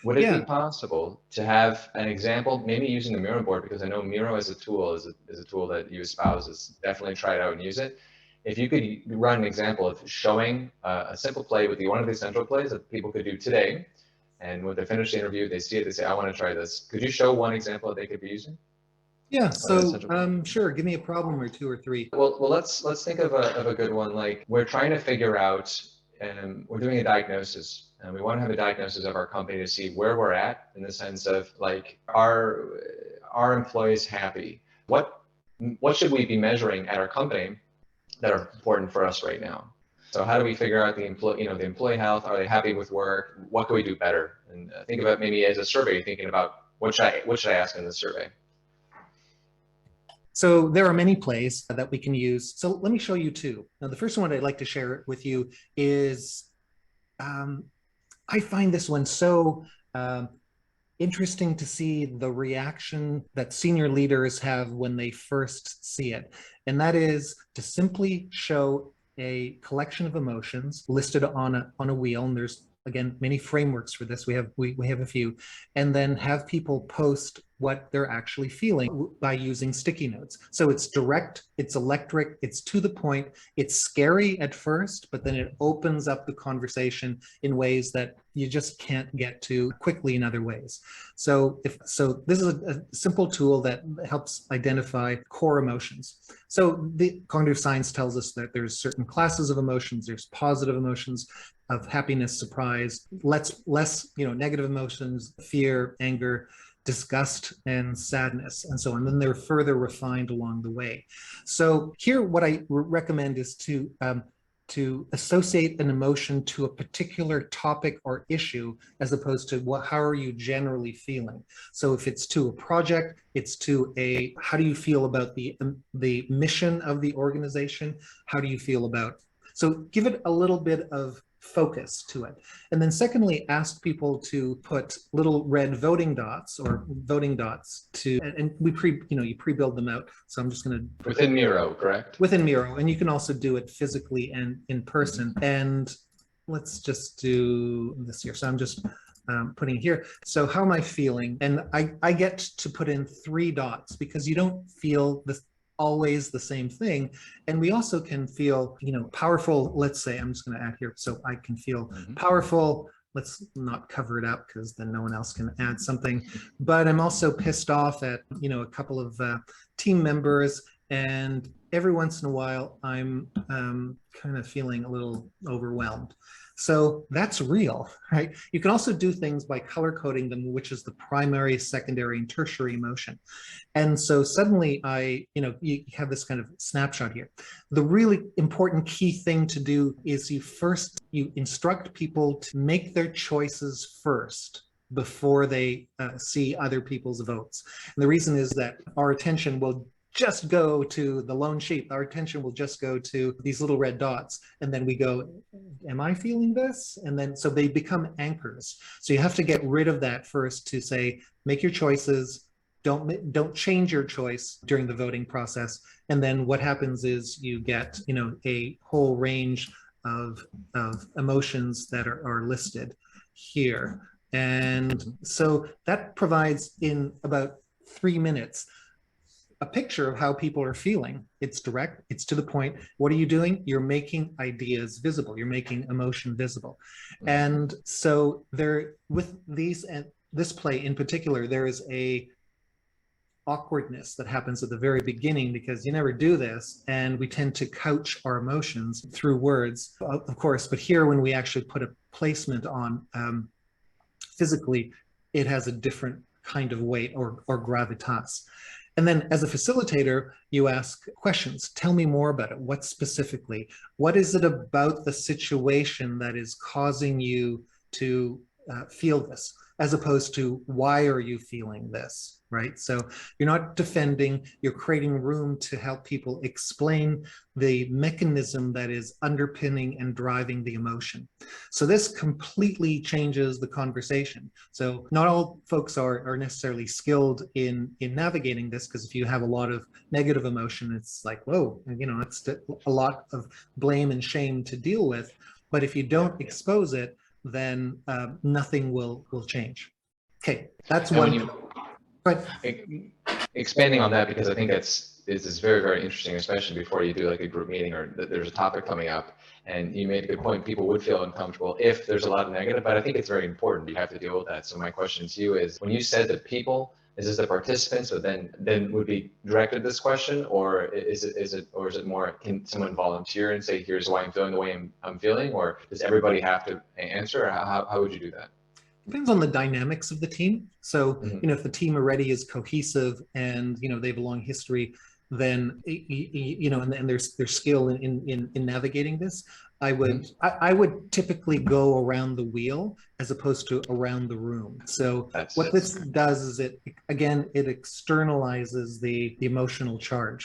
Would it be Yeah, possible to have an example, maybe using the Miro board, because I know Miro as a tool is a tool that you espouse, is definitely try it out and use it. If you could run an example of showing a simple play with one of these central plays that people could do today, and when they finish the interview, they see it, they say, I want to try this. Could you show one example that they could be using? yeah. So Central play? sure, give me a problem or two or three. Well, let's think of a good one. Like we're trying to figure out, and we're doing a diagnosis, and we want to have a diagnosis of our company to see where we're at in the sense of like, are our employees happy? What should we be measuring at our company that are important for us right now? So how do we figure out the employee health? Are they happy with work? What can we do better? And think about maybe as a survey, thinking about what should I ask in this survey? So there are many plays that we can use. So let me show you two. Now, the first one I'd like to share with you is, I find this one so interesting to see the reaction that senior leaders have when they first see it. And that is to simply show a collection of emotions listed on a wheel. And there's, again, many frameworks for this. We have a few, and then have people post what they're actually feeling by using sticky notes. So it's direct, it's electric, it's to the point, it's scary at first, but then it opens up the conversation in ways that you just can't get to quickly in other ways. So this is a simple tool that helps identify core emotions. So the cognitive science tells us that there's certain classes of emotions. There's positive emotions of happiness, surprise, less negative emotions, fear, anger, disgust, and sadness, and so on. And then they're further refined along the way. So here, what I recommend is to associate an emotion to a particular topic or issue, as opposed to how are you generally feeling. So if it's to a project, it's to how do you feel about the mission of the organization? How do you feel about? So give it a little bit of focus to it. And then secondly, ask people to put little red voting dots to, and you pre-build them out. So I'm just going to within Miro, correct? Within Miro, and you can also do it physically and in person. And let's just do this here. So I'm just putting here. So how am I feeling? And I get to put in 3 dots because you don't feel always the same thing. And we also can feel, powerful. Let's say, I'm just going to add here. So I can feel powerful. Let's not cover it up because then no one else can add something. But I'm also pissed off at, a couple of team members. And every once in a while, I'm kind of feeling a little overwhelmed. So that's real, right? You can also do things by color coding them, which is the primary, secondary, and tertiary emotion. And so suddenly you have this kind of snapshot here. The really important key thing to do is you instruct people to make their choices first before they see other people's votes. And the reason is that our attention will just go to the lone sheep. Our attention will just go to these little red dots. And then we go, am I feeling this? And then, so they become anchors. So you have to get rid of that first to say, make your choices. Don't change your choice during the voting process. And then what happens is you get, a whole range of emotions that are listed here. And so that provides, in about 3 minutes, a picture of how people are feeling. It's direct, it's to the point. What are you doing? You're making ideas visible. You're making emotion visible. And so with these, and this play in particular, there is a awkwardness that happens at the very beginning because you never do this, and we tend to couch our emotions through words, of course. But here, when we actually put a placement on physically, it has a different kind of weight or gravitas. And then as a facilitator, you ask questions. Tell me more about it. What specifically? What is it about the situation that is causing you to feel this? As opposed to, why are you feeling this, right? So you're not defending, you're creating room to help people explain the mechanism that is underpinning and driving the emotion. So this completely changes the conversation. So not all folks are necessarily skilled in navigating this, because if you have a lot of negative emotion, it's like, whoa, it's a lot of blame and shame to deal with. But if you don't expose it, then nothing will change. Okay, that's And when one. you, But expanding on that, because I think is very, very interesting, especially before you do like a group meeting or there's a topic coming up. And you made a good point, people would feel uncomfortable if there's a lot of negative, but I think it's very important. You have to deal with that. So my question to you is, when you said the people, is this the participants, so then would be directed this question, or or is it more, can someone volunteer and say, here's why I'm feeling the way I'm feeling, or does everybody have to answer, or how would you do that? depends on the dynamics of the team. So, Mhm. if the team already is cohesive and, they have a long history, then, and there's skill in navigating this, I would typically go around the wheel as opposed to around the room. So That's what this does is it externalizes the emotional charge.